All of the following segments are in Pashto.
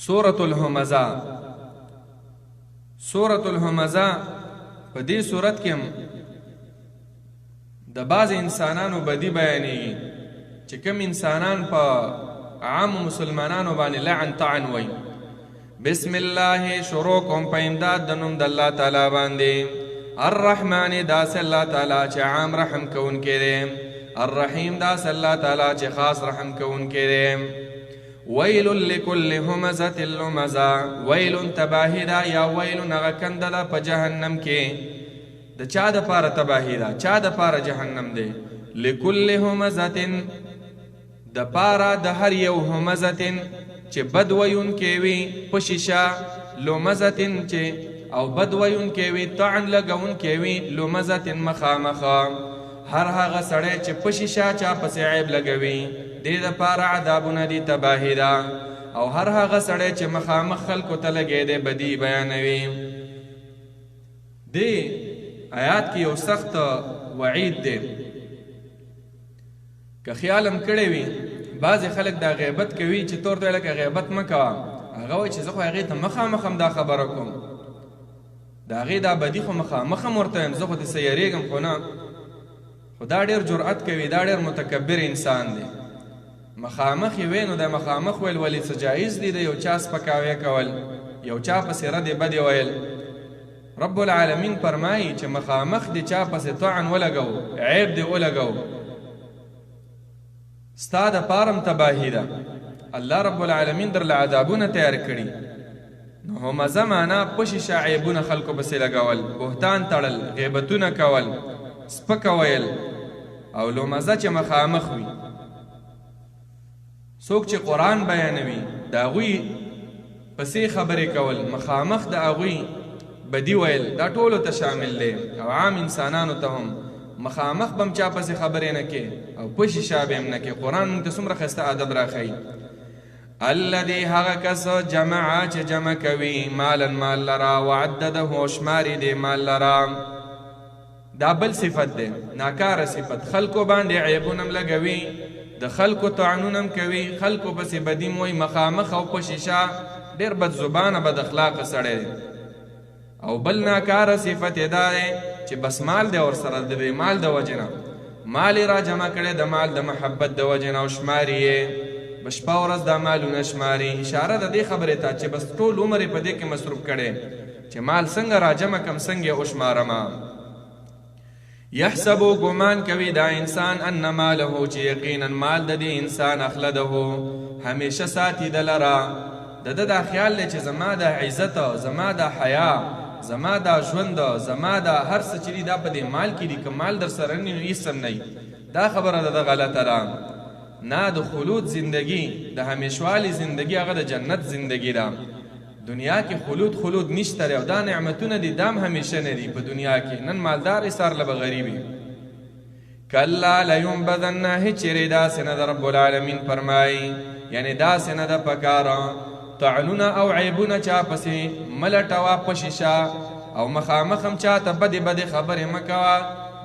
سورة الهمزة. سورة الهمزة په دې صورت کې د بعض انسانانو بدی بیانېږي چې کوم انسانان په عام مسلمانانو باندې لعن طعن وایي. بسم الله شروع کوم په امداد د نوم د الله تعالی باندې. الرحمن داس الله تعالی چې عام رحم کوونکی دی. الرحیم داس الله تعالی چې خاص رحم کوونکی دی. ویل لکل همزة لمزة. ویل تباهی دا یا ویل هغه کنده ده په جهنم کې. د چا د پاره تباهی ده؟ چا د پاره جهنم دی؟ لکل همزة د پاره د هر یو همزة چې بد ویونکی وي په شیشه. لمزة چې او بد ویونکی وي طعن لګونکی وي. لمزة مخامخه هر هغه سړی چې په شیشه چا پسې عیب لګوي دې دپاره عذابونه دي تباهي ده. او هر هغه سړی چې مخامخ خلکو ته لګی دی بدي بیانوي. دې آیات کې یو سخت وعید دی. که خیال هم کړی وي بعضې خلک دا غیبت کوي چې تور ته لکه غیبت مه کوه. هغه وایي چې زه خو هغې ته مخامخ هم دا خبره کوم. د هغې دا بدي خو مخامخ هم ورته یم، زه خو دې څه یېرېږم خو نه. خو دا ډېر جرأت کوي، دا ډېر متکبر انسان دی. مخامخ یې وی نو د مخامخ ویل ولې څه جایز دي د یو چا سپکاوی کول، یو چا پسې ردې بدې ویل. رب العالمین فرمایي چې مخامخ دې چا پسې طعن ولګو، عیب دې ولګو، ستا دپاره هم تباهي ده. الله رب العالمین درله عذابونه تیار کړي. نو همزه معنا په شیشه عیبونه خلکو پسې لګول، بهتان تړل، غیبتونه کول، سپکه ویل. او لمزه چې مخامخ وي. څوک چې قرآن بیانوي د هغوی پسې خبرې کول، مخامخ د هغوی بدي ویل، دا ټولو ته شامل دی. او عام انسانانو ته هم مخامخ به هم چا پسې خبرې نه کې او په شیشه به هم نه کې. قرآن موږ ته څومره ښایسته ادب راښیي. الذي هغه کس جمع چې جمع کوي مالا مال لرا وعدده او شماري دی مال لرا. دا بل صفت دی، ناکاره صفت. خلکو باندې عیبونه هم لګوي، د خلکو طعنونه هم کوي، خلکو پسې بدي م وایي مخامخ او په شیشه. ډېر بد زبانه بد اخلاقه سړی دی. او بل ناکاره صفت یې دا دی چې بس مال دی ورسره د دې مال د وجې نه مال یې را جمع کړی د مال د محبت د وجې نه او شماري یې په شپه ورځ دا مالونه شماري. اشاره د دې خبرې ته چې بس ټول عمر یې په دې کې مصروف کړی چې مال څنګه را جمع کم څنګه یې وشمارمه. یحسبو ګمان کوي دا انسان ان ماله چې یقینا مال د دې انسان اخلده همیشه ساتي د لره. د ده دا خیال دی چې زما د عزت، زما د حیا، زما د ژوند، زما د هر څه چې دي دا په دې مال کې دي. که مال در سره نه وي هېڅ هم نه وي. دا خبره د ده غلطه ده. نه د خلود زندگی، د همیشوالي زندگی هغه د جنت زندگی ده. دنیا کې خلود نشته دی او دا نعمتونه دي دا هم همیشه نه دي په دنیا کې. نن مالدار سار له به غریبي. کلا لیونبذن هیڅ چیرې داسې نه ده. رب العالمین فرمایي یعنې داسې نه ده پکاره طعنونه او عیبونه چا پسې مه لټوه په شیشه او مخامخ هم چا ته بدې خبرې مه کوه.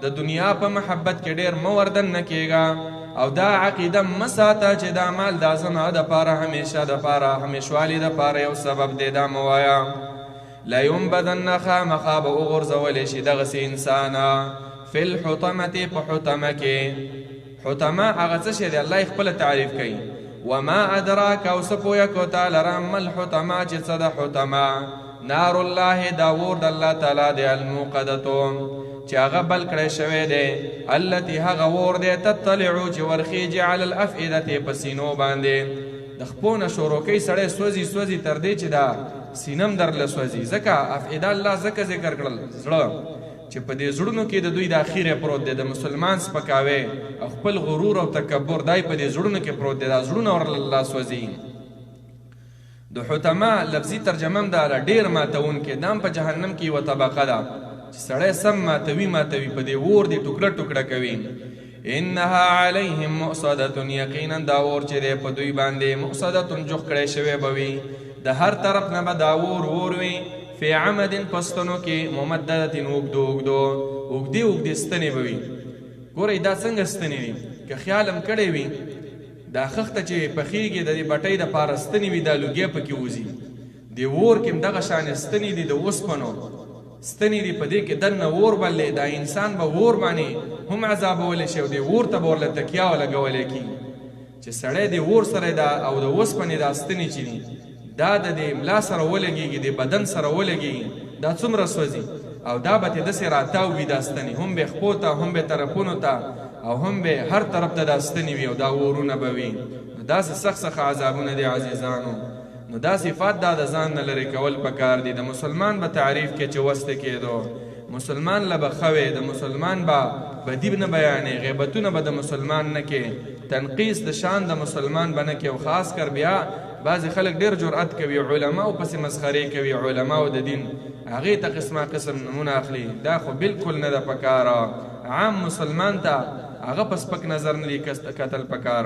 د دنیا په محبت کې ډېر مه وردن نه کېږه او دا عقیده مه ساته چې دا مال دا زما دپاره همیشه دپاره همیشوالي دپاره یو سبب دی. دا مه وایه. لیونبذن خامخا به وغورځولی شي دغسې انسانه فی الحطمة په حطمه کې. حطمه هغه څه شی دی الله یې خپله تعریف کوي. وما ادراک او څه پویه کو تا لره ما الحطمه چې څه ده حطمه. نار الله دا اور د الله تعالی دی. الموقدتو چې هغه بل کړی شوی دی. التي هغه اور دی تطلعو چې ورخیږي علی الافئدة په سینو باندې. د خپو نه شروع کوي سړی سوځي تر دې چې دا سینم درله سوځي. ځکه افئده الله ځکه ذکر کړل زړه چې په دې زړونو کې د دوی د اخیره پروت دی. د مسلمان سپکاوی او خپل غرور او تکبر دای په دې زړونو کې پروت دی. دا زړونه ورله الله سوځي. د حطمه لفظي ترجمه هم دا ډېر ماتونکی. دا هم په جهنم کې یوه طبقه ده چې سړی سم ماتوي په دې اور دې ټوکړه کوي. انها علیهم مؤصدة یقینا دا اور چې دی په دوی باندې مؤصدة جوخ کړی شوی به وي. د هر طرف نه به دا اور وي. فی عمد پستنو کې ممددتن اوږدې ستنې به وي. ګورئ دا څنګه ستنې دي. که خیال هم کړی وي دا خښته چې پخېږي د دې بټۍ دپاره ستنې وي دا لوګی پکې وځي د اور کې هم دغه شانې ستنې دي د اوسپنو ستنې دي په دې کې دننه اور بلې دا انسان به اور باندې هم عذابولی شي او د اور ته به ورله تکیه ولګولی کېږي چې سړی د اور سره دا او د اوسپنې دا ستنې چې دي دا د دې ملا سره ولګېږي د بدن سره ولګېږي دا څومره سوځي او دا به ترې داسې راتاو وي دا ستنې هم به خپو ته هم به طرفونو ته او هم به هر طرف ته دا ستنې وي او دا اورونه به وي نو داسې سخت سخت عذابونه دي عزیزانو نو دا صفات دا د ځان نه لرې کول پکار دي د مسلمان به تعریف کې چې وسته کېدو مسلمان له به ښه د مسلمان به بدي نه بیانې غیبتونه به د مسلمان نه کې تنقیس د شان د مسلمان به نه کې او خاص کر بیا بعضې خلک ډېر جرأت کوي علماو پسې مسخرې کوي علماو د دین هغې ته قسمه قسم نمونه اخلي دا خو بالکل نه ده پکاره عام مسلمان ته هغه په سپک نظر نه دي کتل پکار